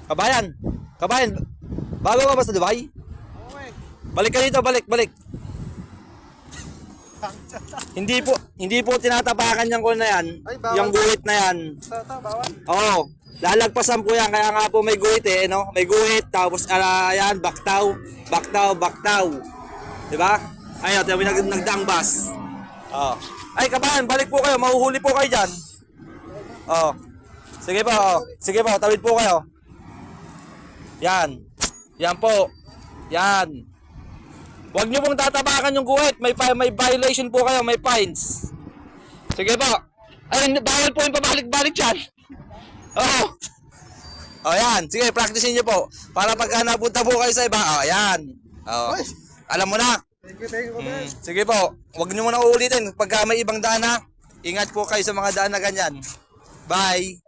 Kabayan. Kabayan. Bago ka ba sa Dubai? Okay. Balik ka dito, balik. Hindi po tinatapakan yung kuno na yan. Ay, bawal. Yung guhit na yan. Bawal. Oo. Lalagpasan po yan, kaya nga po may guhit no? May guhit, tapos ayan, baktaw. Diba? Ayun, tayo nagdangbas. Oh. Ay, kabahan, balik po kayo, mahuhuli po kayo dyan. Oh. Sige po, tawid po kayo. Yan. Yan po. Yan. Huwag nyo pong tatapakan yung guhit, may violation po kayo, may fines. Sige po. Ay, bawal po yung pabalik-balik dyan. Oo. Oh, yan. Sige, practicein nyo po. Para pagka napunta po kayo sa iba, yan. Oh. Alam mo na. Thank you, Sige po. Huwag nyo muna uulitin. Pagka may ibang daan ha, ingat po kayo sa mga daan na ganyan. Bye.